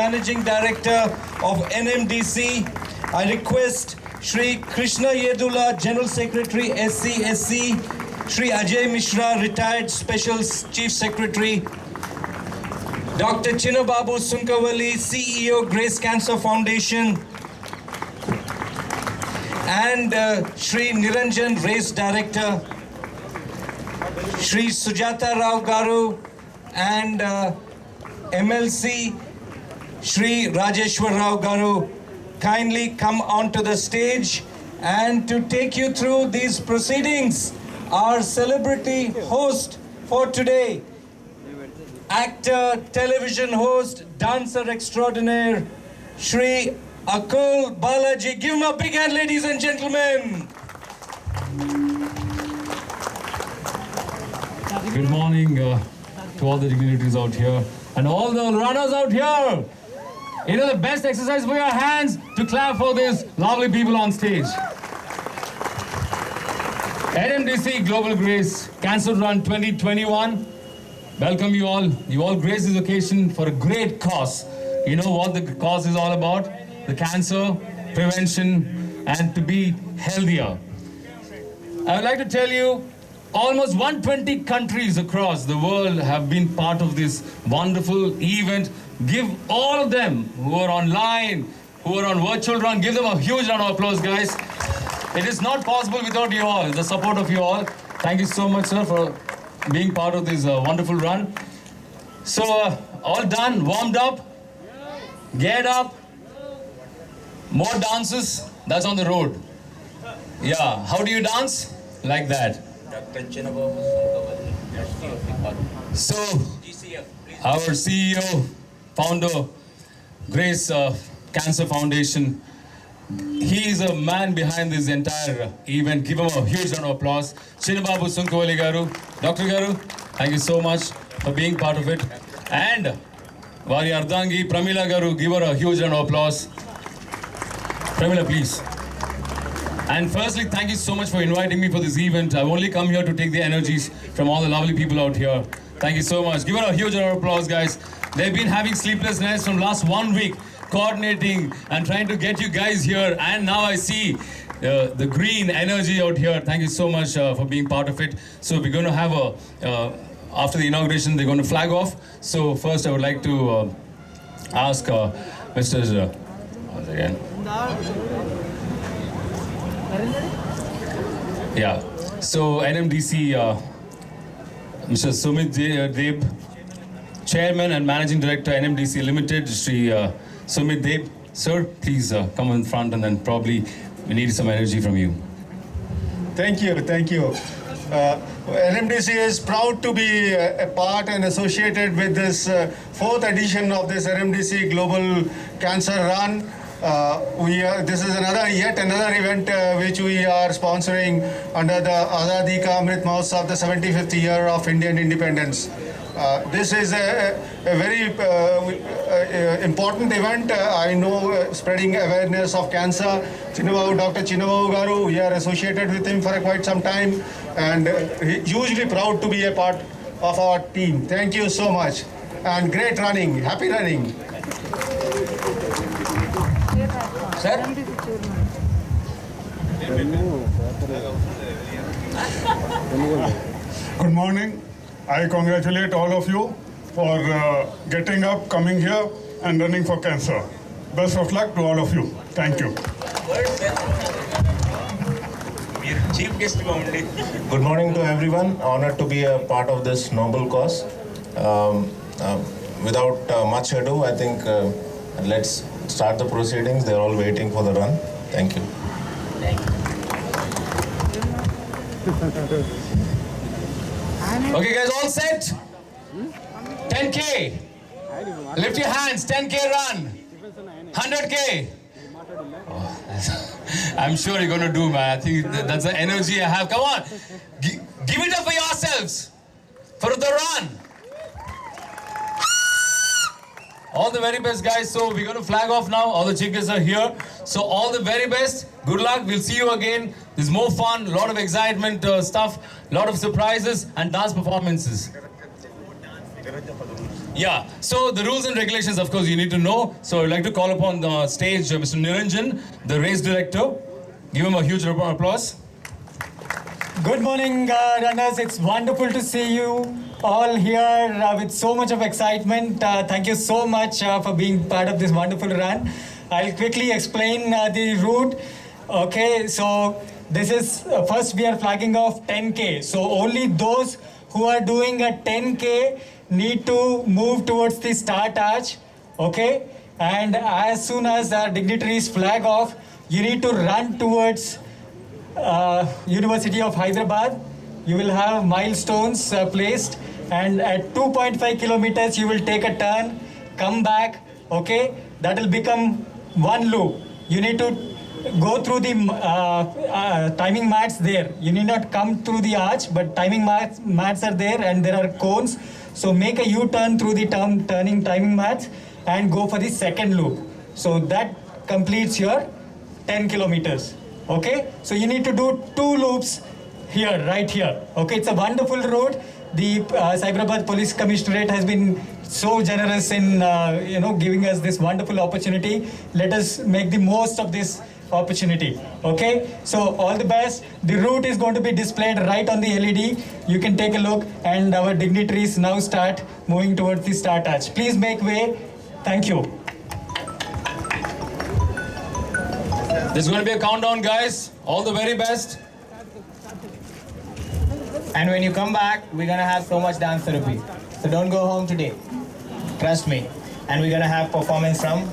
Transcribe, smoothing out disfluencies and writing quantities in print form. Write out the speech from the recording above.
Managing Director of NMDC. I request Shri Krishna Yedula, General Secretary, SC, Shri Ajay Mishra, Retired Special Chief Secretary, Dr. Chinnababu Sunkawali, CEO, Grace Cancer Foundation, and Shri Niranjan, Race Director, Shri Sujata Rao Garu, and MLC, Shri Rajeshwar Rao Garu, kindly come onto the stage. And to take you through these proceedings, our celebrity host for today, actor, television host, dancer extraordinaire, Shri Akul Balaji. Give him a big hand, ladies and gentlemen. Good morning to all the dignitaries out here and all the runners out here. You know, the best exercise for your hands to clap for these lovely people on stage. NMDC Global Grace Cancer Run 2021. Welcome you all. You all grace this occasion for a great cause. You know what the cause is all about? The cancer prevention and to be healthier. I would like to tell you, almost 120 countries across the world have been part of this wonderful event. Give all of them who are online, who are on virtual run, give them a huge round of applause, guys. It is not possible without you all, the support of you all. Thank you so much, sir, for being part of this wonderful run. So, all done, warmed up, geared up, more dances, that's on the road. Yeah, how do you dance? Like that. So, our CEO, founder, Grace Cancer Foundation, he is a man behind this entire event. Give him a huge round of applause. Chinnababu Sunkawali Garu, Dr. Garu, thank you so much for being part of it. And Vari Ardangi, Pramila Garu, give her a huge round of applause. Pramila, please. And firstly, thank you so much for inviting me for this event. I've only come here to take the energies from all the lovely people out here. Thank you so much. Give her a huge round of applause, guys. They've been having sleepless nights from last 1 week, coordinating and trying to get you guys here. And now I see the green energy out here. Thank you so much for being part of it. So we're going to have after the inauguration, they're going to flag off. So first I would like to ask Mr. Once again. Yeah, so NMDC, Mr. Sumit Deb, Chairman and Managing Director, NMDC Limited, Shri Sumit Deb. Sir, please come in front and then probably we need some energy from you. Thank you, thank you. NMDC is proud to be a part and associated with this fourth edition of this NMDC Global Cancer Run. This is yet another event which we are sponsoring under the Azadi Ka Amrit Mahotsav, the 75th year of Indian independence. This is a very important event. I know spreading awareness of cancer. Dr. Chinnababu Garu, we are associated with him for quite some time and hugely proud to be a part of our team. Thank you so much and great running. Happy running. Sir? Good morning. I congratulate all of you for getting up, coming here and running for cancer. Best of luck to all of you. Thank you. Good morning to everyone. Honored to be a part of this noble cause. Without much ado, I think let's start the proceedings. They're all waiting for the run. Thank you. Okay, guys, all set? 10K. Lift your hands. 10K run. 100K. Oh, I'm sure you're going to do, man. I think that's the energy I have. Come on. Give it up for yourselves. For the run. All the very best, guys. So we're going to flag off now. All the chief guests are here. So all the very best. Good luck. We'll see you again. There's more fun, a lot of excitement stuff, a lot of surprises and dance performances. Yeah, so the rules and regulations, of course, you need to know. So I'd like to call upon the stage Mr. Niranjan, the race director. Give him a huge round of applause. Good morning, runners. It's wonderful to see you all here with so much of excitement. Thank you so much for being part of this wonderful run. I'll quickly explain the route. Okay, so this is first we are flagging off 10K. So only those who are doing a 10K need to move towards the start arch. Okay, and as soon as our dignitaries flag off, you need to run towards University of Hyderabad. You will have milestones placed, and at 2.5 kilometers you will take a turn, come back. Okay, that will become one loop. You need to go through the timing mats there. You need not come through the arch, but timing mats are there, and there are cones. So make a U-turn through the turning timing mats and go for the second loop. So that completes your 10 kilometers. Okay, so you need to do 2 loops here, right here. Okay, it's a wonderful road. The Cyberabad Police Commissionerate has been so generous in giving us this wonderful opportunity. Let us make the most of this opportunity. Okay, so all the best. The route is going to be displayed right on the LED. You can take a look, and our dignitaries now start moving towards the start arch. Please make way. Thank you. There's going to be a countdown, guys. All the very best. And when you come back, we're gonna have so much dance therapy. So don't go home today. Trust me. And we're gonna have performance from